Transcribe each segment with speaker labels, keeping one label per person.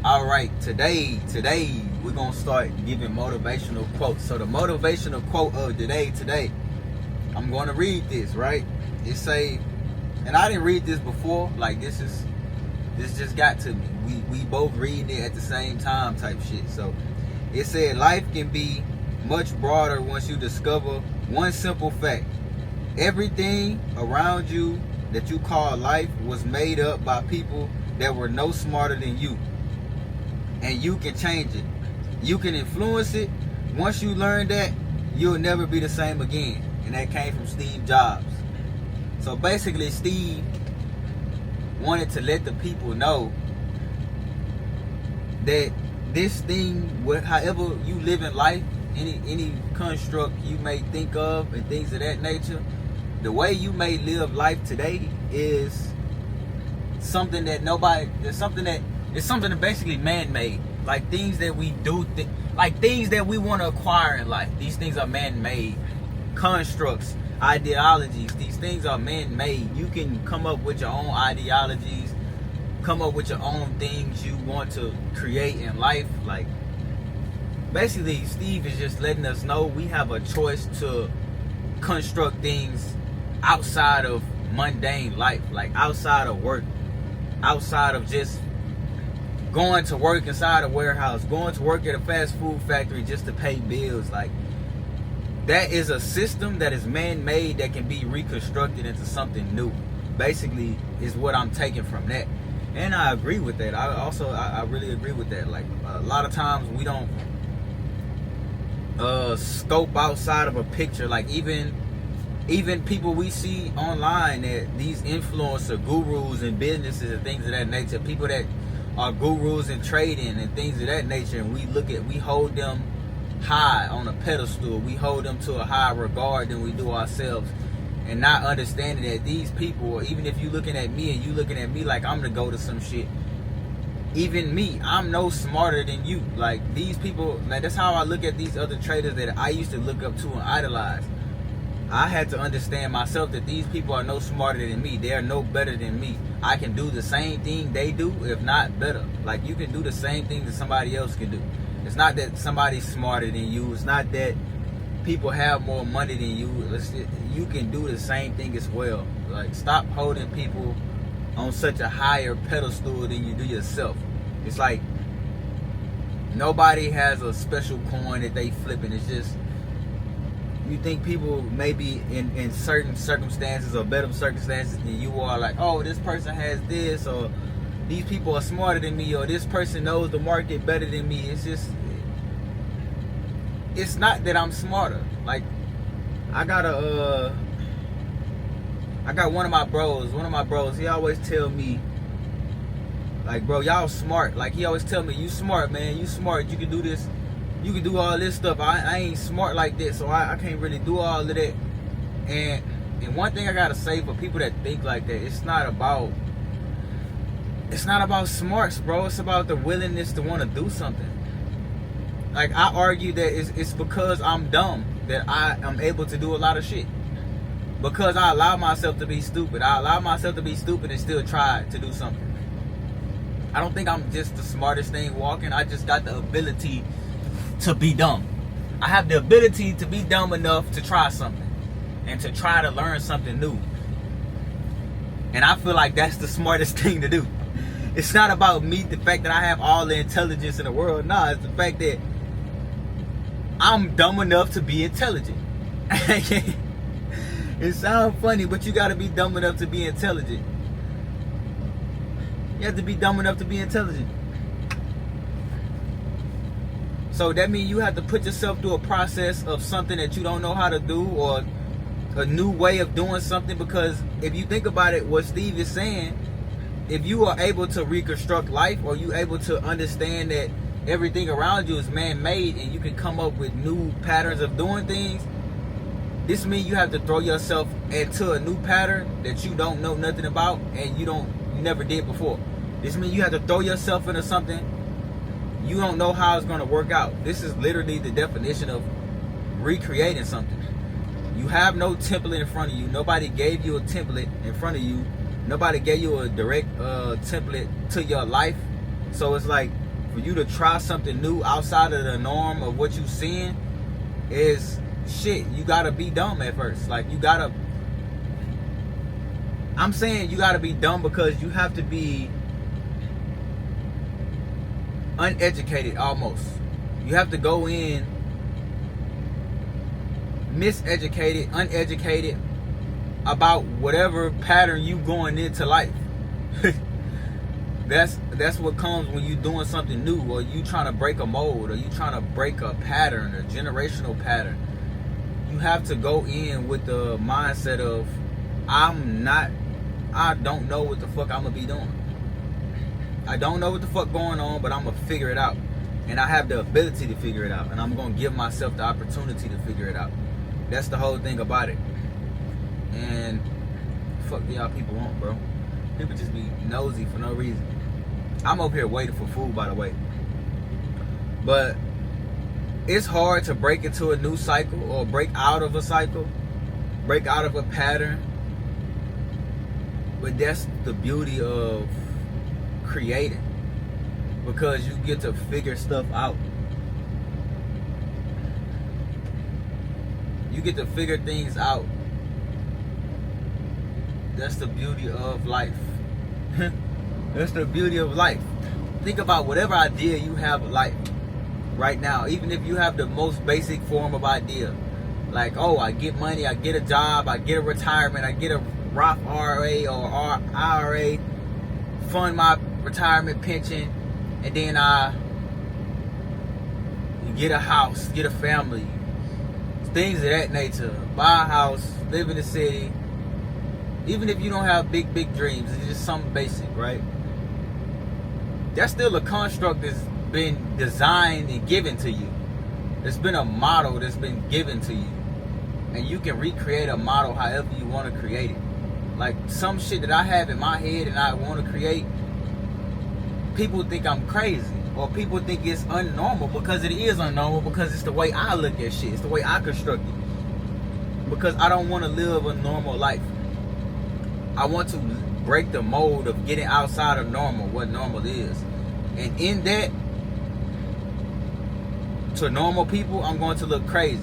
Speaker 1: All right, today we're gonna start giving motivational quotes. So the motivational quote of today, I'm gonna read this, right? It say, and I didn't read this before. Like this just got to me. We both reading it at the same time, type shit. So it said, life can be much broader once you discover one simple fact: everything around you that you call life was made up by people that were no smarter than you. And you can change it. You can influence it. Once you learn that, you'll never be the same again. And that came from Steve Jobs. So basically, Steve wanted to let the people know that this thing, however you live in life, any construct you may think of and things of that nature, the way you may live life today is something that it's something that basically man-made. Like things that we do, like things that we want to acquire in life. These things are man-made. Constructs, ideologies, these things are man-made. You can come up with your own ideologies, come up with your own things you want to create in life. Like, basically, Steve is just letting us know we have a choice to construct things outside of mundane life, like outside of work, outside of just going to work inside a warehouse, going to work at a fast food factory just to pay bills. Like, that is a system that is man-made that can be reconstructed into something new. Basically, is what I'm taking from that. And I agree with that. I really agree with that. Like, a lot of times we don't scope outside of a picture. Like, even people we see online, that these influencer gurus and businesses and things of that nature, people that are gurus in trading and things of that nature, and we hold them high on a pedestal. We hold them to a higher regard than we do ourselves, and not understanding that these people, or even if you looking at me and you looking at me like I'm the go to some shit, even me, I'm no smarter than you. Like, these people, like, that's how I look at these other traders that I used to look up to and idolize. I had to understand myself that these people are no smarter than me. They are no better than me. I can do the same thing they do, if not better. Like, you can do the same thing that somebody else can do. It's not that somebody's smarter than you. It's not that people have more money than you. You can do the same thing as well. Like, stop holding people on such a higher pedestal than you do yourself. It's like nobody has a special coin that they flipping. It's just, you think people maybe in certain circumstances or better circumstances than you are, like, oh, this person has this, or these people are smarter than me, or this person knows the market better than me. It's just, it's not that I'm smarter. Like, I got one of my bros, he always tell me, like, bro, y'all smart. Like, he always tell me, you smart, man, you smart, you can do this. You can do all this stuff. I ain't smart like this, so I can't really do all of that. And one thing I gotta say for people that think like that, it's not about smarts, bro. It's about the willingness to want to do something. Like, I argue that it's because I'm dumb that I am able to do a lot of shit. Because I allow myself to be stupid. I allow myself to be stupid and still try to do something. I don't think I'm just the smartest thing walking. I just got the ability to be dumb. I have the ability to be dumb enough to try something and to try to learn something new. And I feel like that's the smartest thing to do. It's not about me, the fact that I have all the intelligence in the world. Nah, it's the fact that I'm dumb enough to be intelligent. It sounds funny, but you gotta be dumb enough to be intelligent. You have to be dumb enough to be intelligent. So that means you have to put yourself through a process of something that you don't know how to do, or a new way of doing something. Because if you think about it, what Steve is saying, if you are able to reconstruct life, or you able to understand that everything around you is man-made and you can come up with new patterns of doing things, this means you have to throw yourself into a new pattern that you don't know nothing about and you never did before. This means you have to throw yourself into something you don't know how it's going to work out. This is literally the definition of recreating something. You have no template in front of you. Nobody gave you a template in front of you. Nobody gave you a direct template to your life. So it's like for you to try something new outside of the norm of what you seeing is shit. You gotta be dumb at first. Like I'm saying you gotta be dumb because you have to be uneducated almost. You have to go in miseducated, uneducated about whatever pattern you going into life. That's what comes when you doing something new, or you trying to break a mold, or you trying to break a pattern, a generational pattern. You have to go in with the mindset of I don't know what the fuck I'm gonna be doing. I don't know what the fuck going on, but I'm gonna figure it out. And I have the ability to figure it out, and I'm gonna give myself the opportunity to figure it out. That's the whole thing about it. And fuck y'all people want, bro. People just be nosy for no reason. I'm up here waiting for food, by the way. But it's hard to break into a new cycle, or break out of a cycle, break out of a pattern. But that's the beauty of creating, because you get to figure stuff out. You get to figure things out. That's the beauty of life. That's the beauty of life. Think about whatever idea you have of life right now, even if you have the most basic form of idea. Like, oh, I get money, I get a job, I get a retirement, I get a Roth IRA or IRA, fund my retirement pension, and then I get a house, get a family, things of that nature. Buy a house, live in the city. Even if you don't have big dreams, it's just something basic, right? That's still a construct that's been designed and given to you. It's been a model that's been given to you. And you can recreate a model however you want to create it. Like some shit that I have in my head and I want to create, people think I'm crazy, or people think it's unnormal, because it is unnormal, because it's the way I look at shit. It's the way I construct it. Because I don't want to live a normal life. I want to break the mold of getting outside of normal, what normal is. And in that, to normal people, I'm going to look crazy.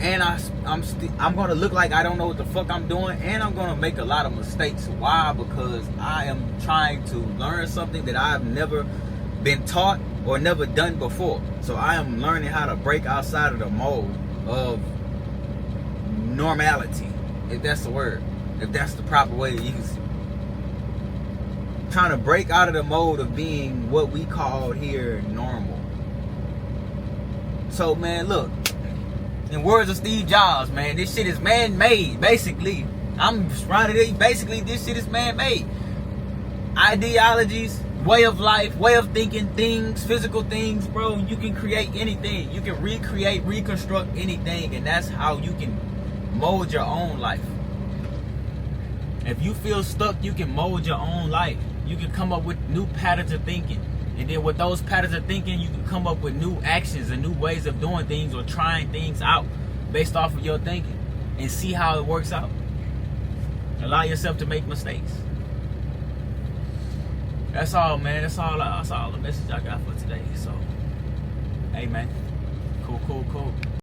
Speaker 1: And I'm going to look like I don't know what the fuck I'm doing, and I'm going to make a lot of mistakes. Why? Because I am trying to learn something that I've never been taught or never done before. So I am learning how to break outside of the mold of normality, if that's the word, if that's the proper way to use it. Trying to break out of the mold of being what we call here normal. So man, look, in words of Steve Jobs, man, this shit is man-made, basically. I'm trying to basically, this shit is man-made. Ideologies, way of life, way of thinking, things, physical things, bro. You can create anything. You can recreate, reconstruct anything, and that's how you can mold your own life. If you feel stuck, you can mold your own life. You can come up with new patterns of thinking. And then with those patterns of thinking, you can come up with new actions and new ways of doing things, or trying things out based off of your thinking, and see how it works out. Allow yourself to make mistakes. That's all, man. That's all the message I got for today. So, hey, man. Cool.